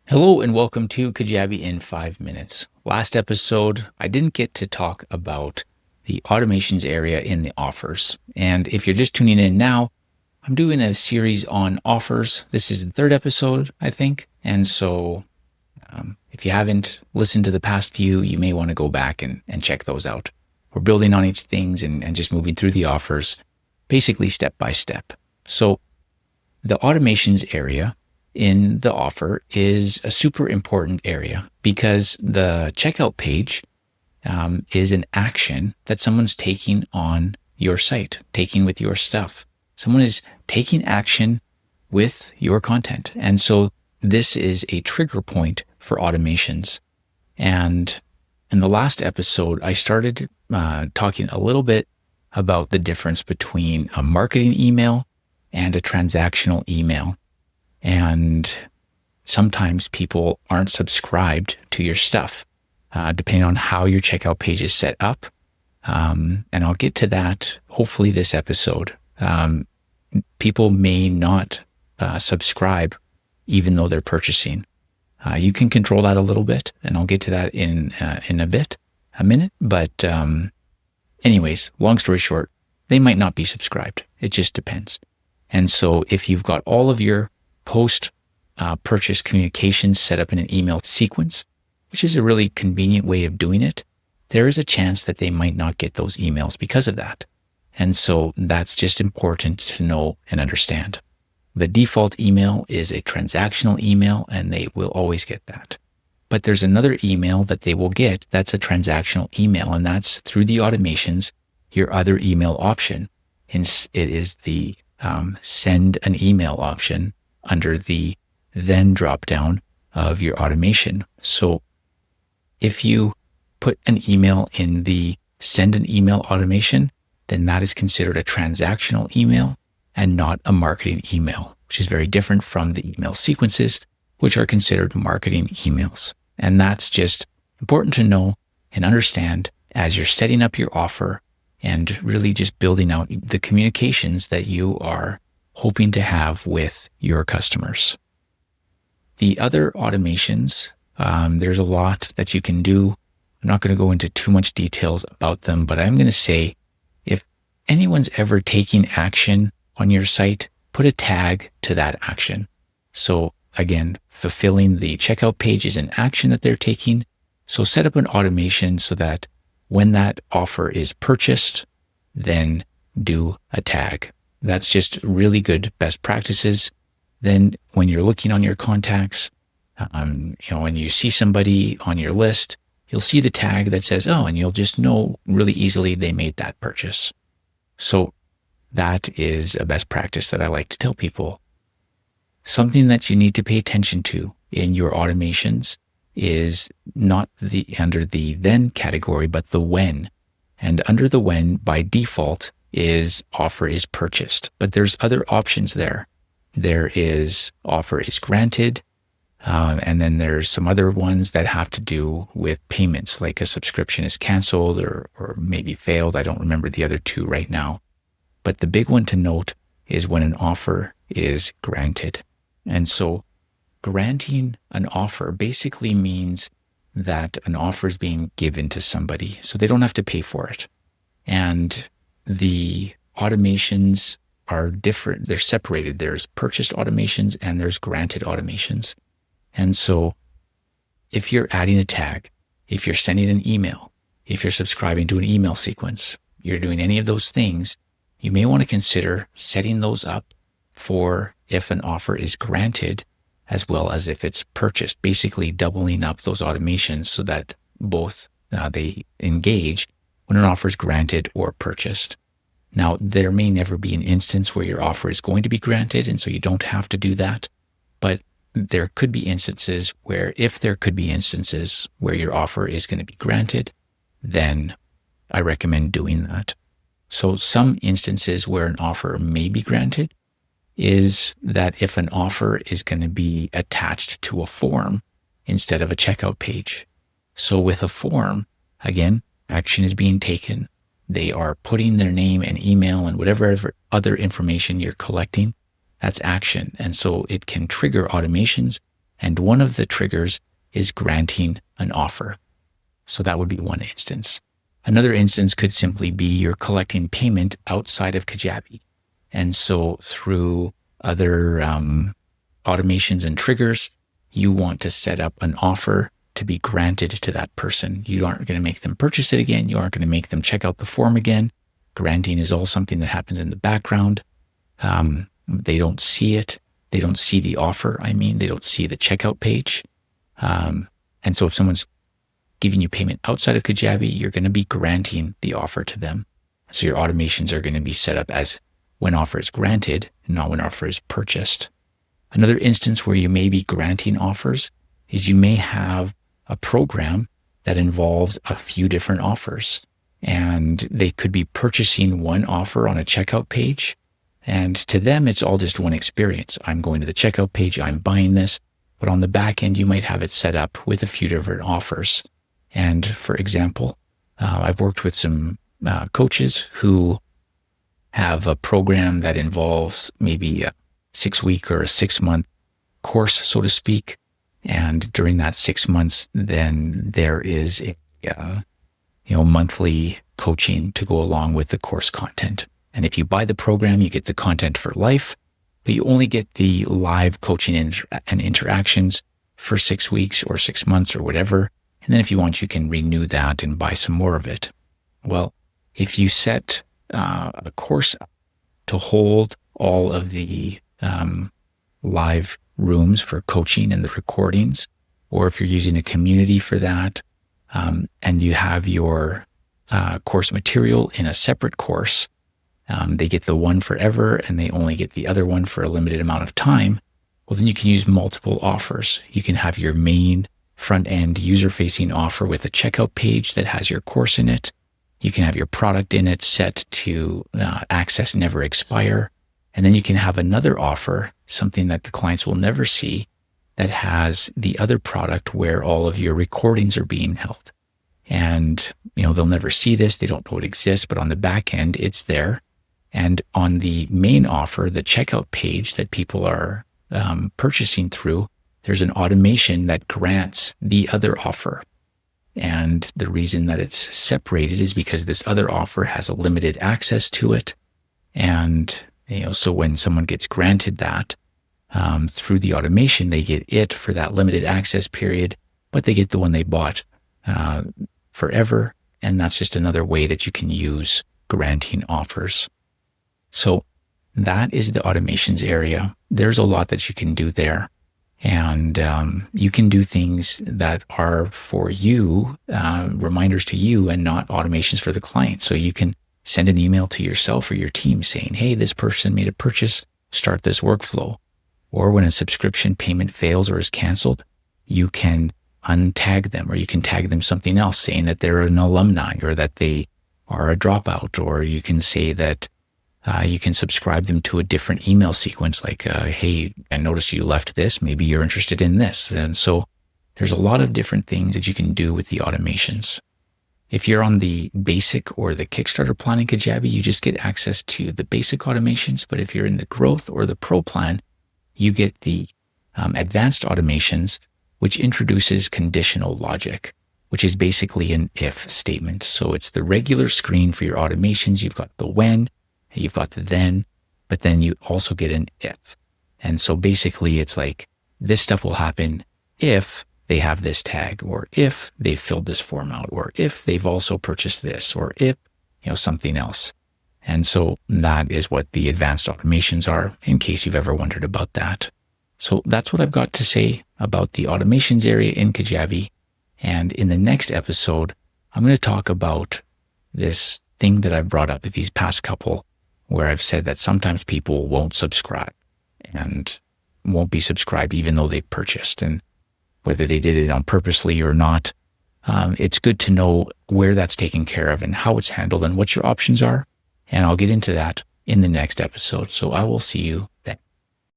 Hello and welcome to Kajabi in 5 minutes. Last episode, I didn't get to talk about the automations area in the offers. And if you're just tuning in now, I'm doing a series on offers. This is the third episode, I think. And so if you haven't listened to the past few, you may want to go back and check those out. We're building on each things and just moving through the offers, basically step by step. So the automations area in the offer is a super important area because the checkout page is an action that someone's taking on your site, taking with your stuff. Someone is taking action with your content. And so this is a trigger point for automations. And in the last episode, I started talking a little bit about the difference between a marketing email and a transactional email. And sometimes people aren't subscribed to your stuff, depending on how your checkout page is set up. And I'll get to that hopefully this episode. People may not subscribe even though they're purchasing. You can control that a little bit, and I'll get to that in a minute. But anyways, long story short, they might not be subscribed. It just depends. And so if you've got all of your post-purchase communications set up in an email sequence, which is a really convenient way of doing it, there is a chance that they might not get those emails because of that. And so that's just important to know and understand. The default email is a transactional email, and they will always get that. But there's another email that they will get that's a transactional email, and that's through the automations, your other email option. It is the send an email option under the then drop down of your automation. So if you put an email in the send an email automation, then that is considered a transactional email and not a marketing email, which is very different from the email sequences, which are considered marketing emails. And that's just important to know and understand as you're setting up your offer and really just building out the communications that you are hoping to have with your customers. The other automations, there's a lot that you can do. I'm not going to go into too much details about them, but I'm going to say if anyone's ever taking action on your site, put a tag to that action. So again, fulfilling the checkout page is an action that they're taking. So set up an automation so that when that offer is purchased, then do a tag. That's just really good best practices. Then when you're looking on your contacts, when you see somebody on your list, you'll see the tag that says, and you'll just know really easily they made that purchase. So that is a best practice that I like to tell people. Something that you need to pay attention to in your automations is not under the then category, but the when. And under the when, by default, is offer is purchased. But there's other options there. There is offer is granted, and then there's some other ones that have to do with payments, like a subscription is canceled or maybe failed. I don't remember the other two right now. But the big one to note is when an offer is granted. And so granting an offer basically means that an offer is being given to somebody, so they don't have to pay for it. And the automations are different. They're separated. There's purchased automations and there's granted automations. And so if you're adding a tag, if you're sending an email, if you're subscribing to an email sequence, you're doing any of those things, you may want to consider setting those up for if an offer is granted as well as if it's purchased, basically doubling up those automations so that both they engage when an offer is granted or purchased. Now, there may never be an instance where your offer is going to be granted, and so you don't have to do that. But there could be instances where, if there could be instances where your offer is going to be granted, then I recommend doing that. So some instances where an offer may be granted is that if an offer is going to be attached to a form instead of a checkout page. So with a form, again, action is being taken. They are putting their name and email and whatever other information you're collecting. That's action. And so it can trigger automations And one of the triggers is granting an offer. So that would be one instance. Another instance could simply be you're collecting payment outside of Kajabi. And so through other automations and triggers, you want to set up an offer to be granted to that person. You aren't going to make them purchase it again. You aren't going to make them check out the form again. Granting is all something that happens in the background. They don't see it. They don't see the offer. They don't see the checkout page. And so if someone's giving you payment outside of Kajabi, you're going to be granting the offer to them. So your automations are going to be set up as when offer is granted, not when offer is purchased. Another instance where you may be granting offers is you may have a program that involves a few different offers, and they could be purchasing one offer on a checkout page. And to them, it's all just one experience. I'm going to the checkout page, I'm buying this, but on the back end, you might have it set up with a few different offers. And for example, I've worked with some coaches who have a program that involves maybe a 6-week or a 6-month course, so to speak. And during that 6 months, then there is a monthly coaching to go along with the course content. And if you buy the program, you get the content for life, but you only get the live coaching and interactions for 6 weeks or 6 months or whatever. And then if you want, you can renew that and buy some more of it. Well, if you set a course to hold all of the live rooms for coaching and the recordings, or if you're using a community for that, and you have your course material in a separate course, they get the one forever and they only get the other one for a limited amount of time. Well, then you can use multiple offers. You can have your main front-end user-facing offer with a checkout page that has your course in it. You can have your product in it set to access never expire. And then you can have another offer, something that the clients will never see, that has the other product where all of your recordings are being held. And, they'll never see this. They don't know it exists, but on the back end, it's there. And on the main offer, the checkout page that people are purchasing through, there's an automation that grants the other offer. And the reason that it's separated is because this other offer has a limited access to it. And, so when someone gets granted that through the automation, they get it for that limited access period, but they get the one they bought forever. And that's just another way that you can use granting offers. So that is the automations area. There's a lot that you can do there. And you can do things that are for you, reminders to you, and not automations for the client. So you can send an email to yourself or your team saying, hey, this person made a purchase, start this workflow. Or when a subscription payment fails or is canceled, you can untag them, or you can tag them something else saying that they're an alumni or that they are a dropout. Or you can say that you can subscribe them to a different email sequence, like, hey, I noticed you left this. Maybe you're interested in this. And so there's a lot of different things that you can do with the automations. If you're on the basic or the Kickstarter plan in Kajabi, you just get access to the basic automations. But if you're in the growth or the pro plan, you get the advanced automations, which introduces conditional logic, which is basically an if statement. So it's the regular screen for your automations. You've got the when, you've got the then, but then you also get an if. And so basically it's like, this stuff will happen if they have this tag, or if they've filled this form out, or if they've also purchased this, or if, something else. And so that is what the advanced automations are, in case you've ever wondered about that. So that's what I've got to say about the automations area in Kajabi. And in the next episode, I'm going to talk about this thing that I've brought up with these past couple, where I've said that sometimes people won't subscribe and won't be subscribed even though they've purchased. And whether they did it on purposely or not, it's good to know where that's taken care of and how it's handled and what your options are. And I'll get into that in the next episode. So I will see you then.